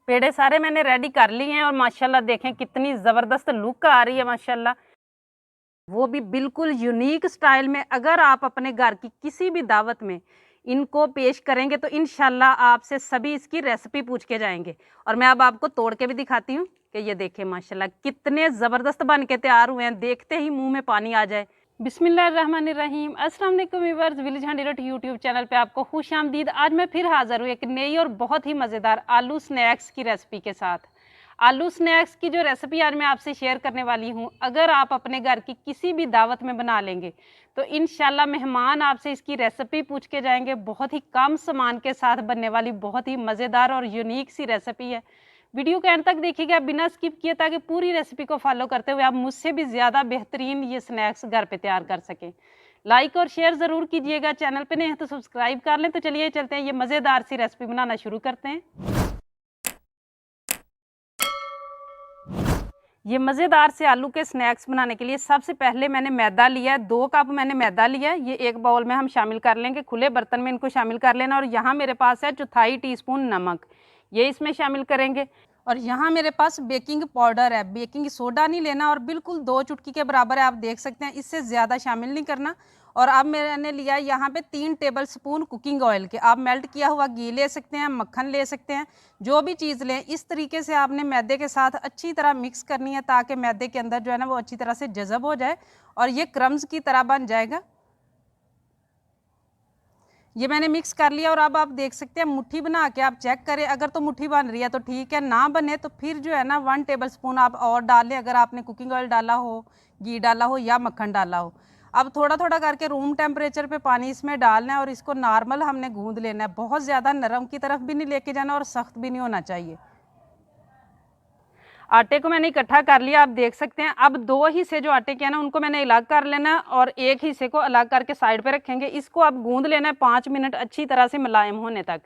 पेड़े सारे मैंने रेडी कर लिए हैं और माशाल्लाह देखें कितनी ज़बरदस्त लुक आ रही है माशाल्लाह। वो भी बिल्कुल यूनिक स्टाइल में। अगर आप अपने घर की किसी भी दावत में इनको पेश करेंगे तो इंशाल्लाह आपसे सभी इसकी रेसिपी पूछ के जाएँगे। और मैं अब आपको तोड़ के भी दिखाती हूँ कि ये देखें माशाल्लाह कितने ज़बरदस्त बन के तैयार हुए हैं, देखते ही मुँह में पानी आ जाए। बिस्मिल्लाहिर्रहमानिर्रहीम। अस्सलाम वालेकुम व्यूअर्स, विलेज हैंडीलॉट यूट्यूब चैनल पे आपको खुशामदीद। आज मैं फिर हाज़िर हूँ एक नई और बहुत ही मज़ेदार आलू स्नैक्स की रेसिपी के साथ। आलू स्नैक्स की जो रेसिपी आज मैं आपसे शेयर करने वाली हूँ, अगर आप अपने घर की किसी भी दावत में बना लेंगे तो इंशाल्लाह मेहमान आपसे इसकी रेसिपी पूछ के जाएंगे। बहुत ही कम सामान के साथ बनने वाली बहुत ही मज़ेदार और यूनिक सी रेसिपी है। वीडियो के एंड तक देखिएगा बिना स्किप किए, ताकि पूरी रेसिपी को फॉलो करते हुए आप मुझसे भी ज़्यादा बेहतरीन ये स्नैक्स घर पे तैयार कर सकें। लाइक और शेयर ज़रूर कीजिएगा, चैनल पे नहीं है तो सब्सक्राइब कर लें। तो चलिए चलते हैं, ये मज़ेदार सी रेसिपी बनाना शुरू करते हैं। ये मज़ेदार से आलू के स्नैक्स बनाने के लिए सबसे पहले मैंने मैदा लिया है, 2 कप मैंने मैदा लिया है। ये एक बाउल में हम शामिल कर लेंगे, खुले बर्तन में इनको शामिल कर लेना। और यहाँ मेरे पास है 1/4 टीस्पून नमक, ये इसमें शामिल करेंगे। और यहाँ मेरे पास बेकिंग पाउडर है, बेकिंग सोडा नहीं लेना और बिल्कुल 2 चुटकी के बराबर है, आप देख सकते हैं, इससे ज़्यादा शामिल नहीं करना। और अब मैंने लिया यहाँ पे 3 टेबल स्पून कुकिंग ऑयल के, आप मेल्ट किया हुआ घी ले सकते हैं, मक्खन ले सकते हैं, जो भी चीज़ लें। इस तरीके से आपने मैदे के साथ अच्छी तरह मिक्स करनी है, ताकि मैदे के अंदर जो है ना वो अच्छी तरह से जज़ब हो जाए और ये क्रम्स की तरह बन जाएगा। ये मैंने मिक्स कर लिया और अब आप देख सकते हैं मुट्ठी बना के आप चेक करें, अगर तो मुट्ठी बन रही है तो ठीक है, ना बने तो फिर जो है ना 1 टेबल स्पून आप और डाल लें, अगर आपने कुकिंग ऑयल डाला हो, घी डाला हो या मक्खन डाला हो। अब थोड़ा थोड़ा करके रूम टेम्परेचर पे पानी इसमें डालना है और इसको नॉर्मल हमने गूंद लेना है। बहुत ज़्यादा नरम की तरफ भी नहीं लेके जाना और सख्त भी नहीं होना चाहिए। आटे को मैंने इकट्ठा कर लिया, आप देख सकते हैं। अब 2 हिस्से जो आटे के हैं ना उनको मैंने अलग कर लेना है और एक हिस्से को अलग करके साइड पे रखेंगे। इसको अब गूंद लेना है 5 मिनट अच्छी तरह से मुलायम होने तक।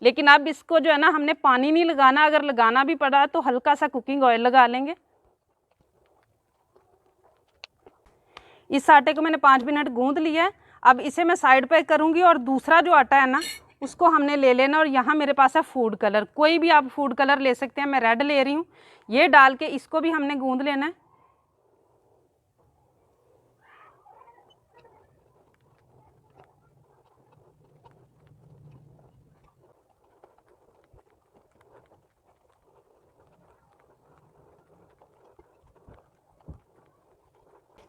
लेकिन अब इसको जो है ना हमने पानी नहीं लगाना, अगर लगाना भी पड़ा तो हल्का सा कुकिंग ऑयल लगा लेंगे। इस आटे को मैंने 5 मिनट गूंद लिया है। अब इसे मैं साइड पे करूँगी और दूसरा जो आटा है ना उसको हमने ले लेना। और यहाँ मेरे पास है फूड कलर, कोई भी आप फूड कलर ले सकते हैं, मैं रेड ले रही हूँ। ये डाल के इसको भी हमने गूंद लेना है।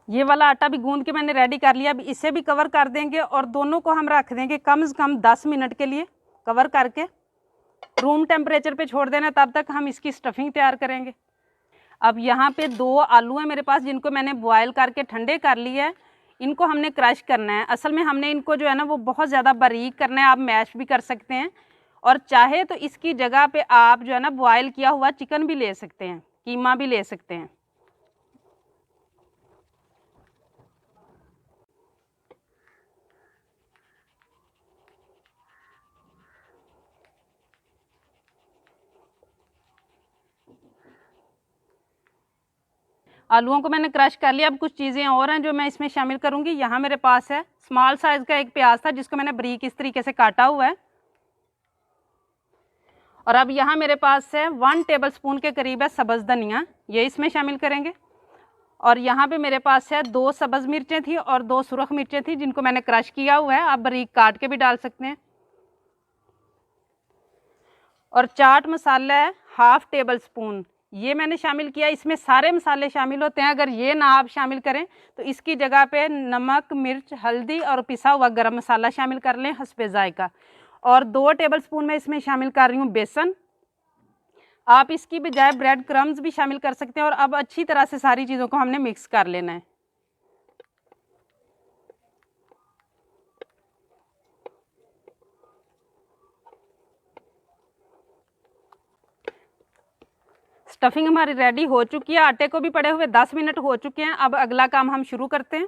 ये वाला आटा भी गूंद के मैंने रेडी कर लिया। अब इसे भी कवर कर देंगे और दोनों को हम रख देंगे कम से कम 10 मिनट के लिए कवर करके, रूम टेम्परेचर पे छोड़ देना, तब तक हम इसकी स्टफिंग तैयार करेंगे। अब यहाँ पे 2 आलू हैं मेरे पास, जिनको मैंने बॉयल करके ठंडे कर लिया है। इनको हमने क्रश करना है। असल में हमने इनको जो है ना वो बहुत ज़्यादा बारीक करना है, आप मैश भी कर सकते हैं और चाहे तो इसकी जगह पे आप जो है ना बॉयल किया हुआ चिकन भी ले सकते हैं, कीमा भी ले सकते हैं। आलूओं को मैंने क्रश कर लिया। अब कुछ चीज़ें और हैं जो मैं इसमें शामिल करूँगी। यहाँ मेरे पास है स्मॉल साइज़ का एक प्याज था, जिसको मैंने बारीक इस तरीके से काटा हुआ है। और अब यहाँ मेरे पास है 1 टेबल स्पून के करीब है सब्ज़ धनिया, ये इसमें शामिल करेंगे। और यहाँ पे मेरे पास है 2 सब्ज़ मिर्चें थी और 2 सुरख मिर्चें थी, जिनको मैंने क्रश किया हुआ है, आप बारीक काट के भी डाल सकते हैं। और चाट मसाला है 1/2 टेबल स्पून, ये मैंने शामिल किया। इसमें सारे मसाले शामिल होते हैं, अगर ये ना आप शामिल करें तो इसकी जगह पे नमक, मिर्च, हल्दी और पिसा हुआ गरम मसाला शामिल कर लें हस्बे जायका। और 2 टेबल स्पून मैं इसमें शामिल कर रही हूँ बेसन, आप इसकी बजाय ब्रेड क्रम्स भी शामिल कर सकते हैं। और अब अच्छी तरह से सारी चीज़ों को हमने मिक्स कर लेना है। स्टफिंग हमारी रेडी हो चुकी है, आटे को भी पड़े हुए 10 मिनट हो चुके हैं। अब अगला काम हम शुरू करते हैं।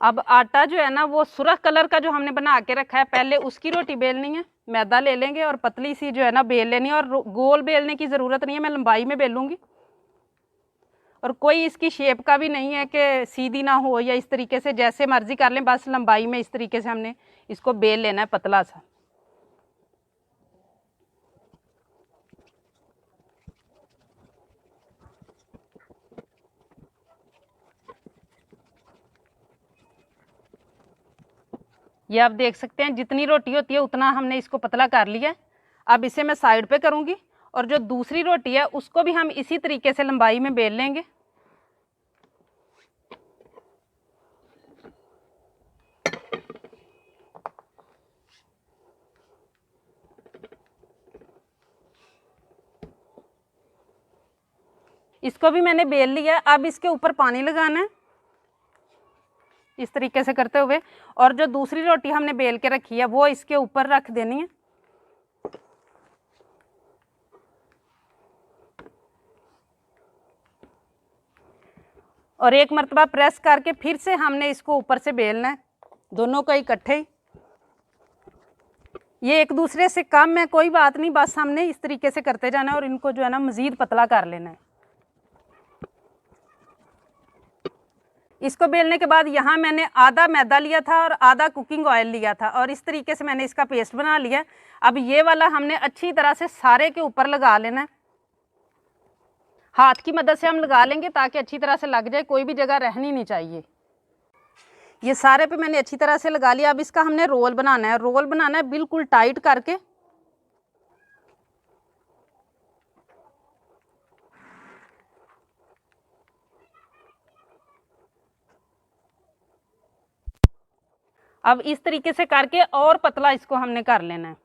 अब आटा जो है ना वो सुरख कलर का जो हमने बना के रखा है, पहले उसकी रोटी बेलनी है। मैदा ले लेंगे और पतली सी जो है ना बेल लेनी है, और गोल बेलने की ज़रूरत नहीं है, मैं लंबाई में बेलूँगी। और कोई इसकी शेप का भी नहीं है कि सीधी ना हो या इस तरीके से, जैसे मर्जी कर लें, बस लंबाई में इस तरीके से हमने इसको बेल लेना है पतला सा। ये आप देख सकते हैं जितनी रोटी होती है उतना हमने इसको पतला कर लिया है। अब इसे मैं साइड पे करूँगी और जो दूसरी रोटी है उसको भी हम इसी तरीके से लंबाई में बेल लेंगे। इसको भी मैंने बेल लिया है। अब इसके ऊपर पानी लगाना है इस तरीके से करते हुए, और जो दूसरी रोटी हमने बेल के रखी है वो इसके ऊपर रख देनी है। और एक मरतबा प्रेस करके फिर से हमने इसको ऊपर से बेलना है, दोनों को इकट्ठे ही। ये एक दूसरे से कम है कोई बात नहीं, बस हमने इस तरीके से करते जाना है और इनको जो है ना मज़ीद पतला कर लेना है। इसको बेलने के बाद यहाँ मैंने आधा मैदा लिया था और आधा कुकिंग ऑयल लिया था और इस तरीके से मैंने इसका पेस्ट बना लिया। अब ये वाला हमने अच्छी तरह से सारे के ऊपर लगा लेना है। हाथ की मदद से हम लगा लेंगे ताकि अच्छी तरह से लग जाए, कोई भी जगह रहनी नहीं चाहिए। ये सारे पे मैंने अच्छी तरह से लगा लिया। अब इसका हमने रोल बनाना है। रोल बनाना है बिल्कुल टाइट करके। अब इस तरीके से करके और पतला इसको हमने कर लेना है।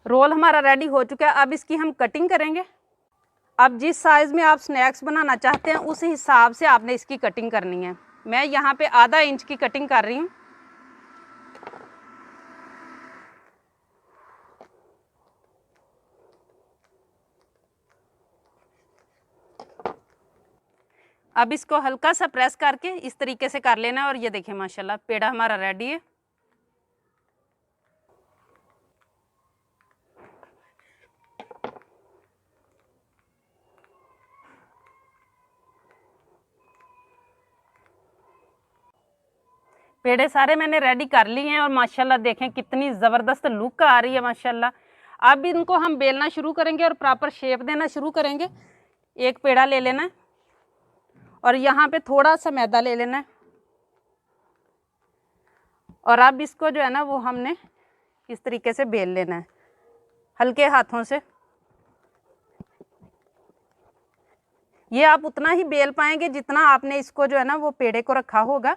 रोल हमारा रेडी हो चुका है। अब इसकी हम कटिंग करेंगे। अब जिस साइज़ में आप स्नैक्स बनाना चाहते हैं उस हिसाब से आपने इसकी कटिंग करनी है। मैं यहाँ पे आधा इंच की कटिंग कर रही हूँ। अब इसको हल्का सा प्रेस करके इस तरीके से कर लेना है और ये देखिए माशाल्लाह पेड़ा हमारा रेडी है। पेड़े सारे मैंने रेडी कर लिए हैं और माशाल्लाह देखें कितनी ज़बरदस्त लुक आ रही है माशाल्लाह। अब इनको हम बेलना शुरू करेंगे और प्रॉपर शेप देना शुरू करेंगे। एक पेड़ा ले लेना है और यहाँ पे थोड़ा सा मैदा ले लेना है और अब इसको जो है ना वो हमने इस तरीके से बेल लेना है हल्के हाथों से। ये आप उतना ही बेल पाएंगे जितना आपने इसको जो है ना वो पेड़े को रखा होगा।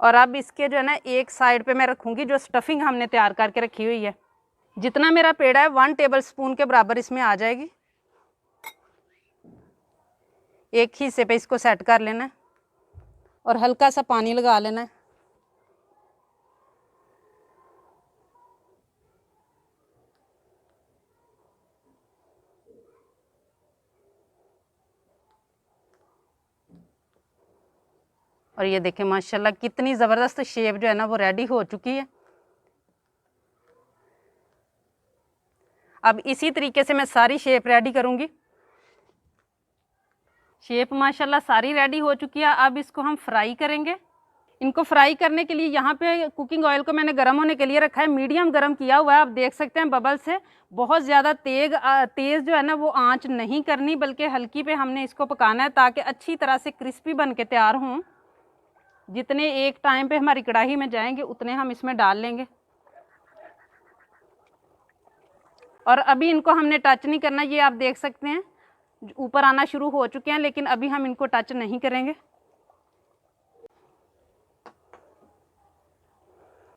और अब इसके जो है ना एक साइड पे मैं रखूँगी जो स्टफिंग हमने तैयार करके रखी हुई है। जितना मेरा पेड़ा है 1 टेबलस्पून के बराबर इसमें आ जाएगी। एक ही हिस्से पे इसको सेट कर लेना है और हल्का सा पानी लगा लेना है। और ये देखें माशाल्लाह कितनी ज़बरदस्त शेप जो है ना वो रेडी हो चुकी है। अब इसी तरीके से मैं सारी शेप रेडी करूँगी। शेप माशाल्लाह सारी रेडी हो चुकी है। अब इसको हम फ्राई करेंगे। इनको फ्राई करने के लिए यहाँ पे कुकिंग ऑयल को मैंने गर्म होने के लिए रखा है, मीडियम गर्म किया हुआ है। आप देख सकते हैं बबल से बहुत ज़्यादा तेज़ जो है ना वो आंच नहीं करनी, बल्कि हल्की पे हमने इसको पकाना है ताकि अच्छी तरह से क्रिस्पी बन के तैयार हों। जितने एक टाइम पे हमारी कढ़ाई में जाएंगे उतने हम इसमें डाल लेंगे। और अभी इनको हमने टच नहीं करना। ये आप देख सकते हैं ऊपर आना शुरू हो चुके हैं, लेकिन अभी हम इनको टच नहीं करेंगे।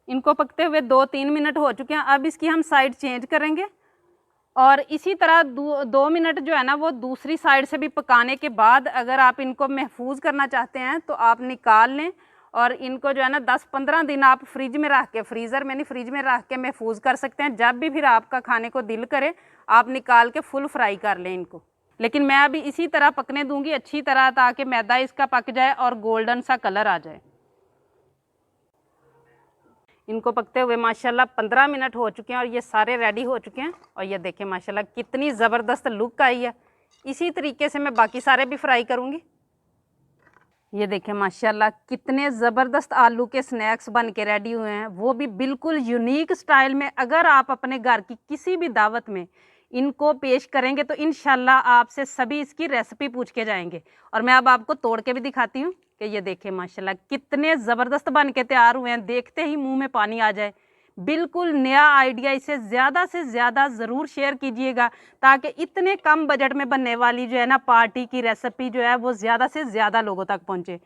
इनको पकते हुए 2-3 मिनट हो चुके हैं। अब इसकी हम साइड चेंज करेंगे और इसी तरह 2 मिनट जो है ना वो दूसरी साइड से भी पकाने के बाद अगर आप इनको महफूज करना चाहते हैं तो आप निकाल लें और इनको जो है ना 10-15 दिन आप फ्रिज में रख के, फ्रीज़र में नहीं फ्रिज में रख के महफूज कर सकते हैं। जब भी फिर आपका खाने को दिल करे आप निकाल के फुल फ्राई कर लें इनको। लेकिन मैं अभी इसी तरह पकने दूंगी अच्छी तरह ताकि मैदा इसका पक जाए और गोल्डन सा कलर आ जाए। इनको पकते हुए माशाल्लाह 15 मिनट हो चुके हैं और ये सारे रेडी हो चुके हैं। और ये देखें माशाल्लाह कितनी ज़बरदस्त लुक आई है। इसी तरीके से मैं बाकी सारे भी फ्राई करूँगी। ये देखें माशाल्लाह कितने ज़बरदस्त आलू के स्नैक्स बन के रेडी हुए हैं, वो भी बिल्कुल यूनिक स्टाइल में। अगर आप अपने घर की किसी भी दावत में इनको पेश करेंगे तो इंशाल्लाह आपसे सभी इसकी रेसिपी पूछ के जाएंगे। और मैं अब आपको तोड़ के भी दिखाती हूँ कि ये देखिए माशाल्लाह कितने ज़बरदस्त बन के तैयार हुए हैं, देखते ही मुंह में पानी आ जाए। बिल्कुल नया आइडिया, इसे ज़्यादा से ज़्यादा ज़रूर शेयर कीजिएगा ताकि इतने कम बजट में बनने वाली जो है ना पार्टी की रेसिपी जो है वो ज़्यादा से ज़्यादा लोगों तक पहुँचे।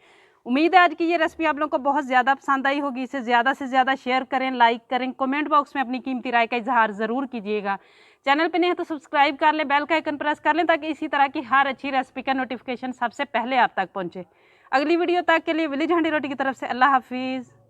उम्मीद है आज की ये रेसिपी आप लोगों को बहुत ज़्यादा पसंद आई होगी। इसे ज़्यादा से ज़्यादा शेयर करें, लाइक करें, कमेंट बॉक्स में अपनी कीमती राय का इजहार ज़रूर कीजिएगा। चैनल पे नए हैं तो सब्सक्राइब कर लें, बेल का आइकन प्रेस कर लें ताकि इसी तरह की हर अच्छी रेसिपी का नोटिफिकेशन सबसे पहले आप तक पहुँचे। अगली वीडियो तक के लिए विलेज हांडी रोटी की तरफ से अल्लाह हाफिज़।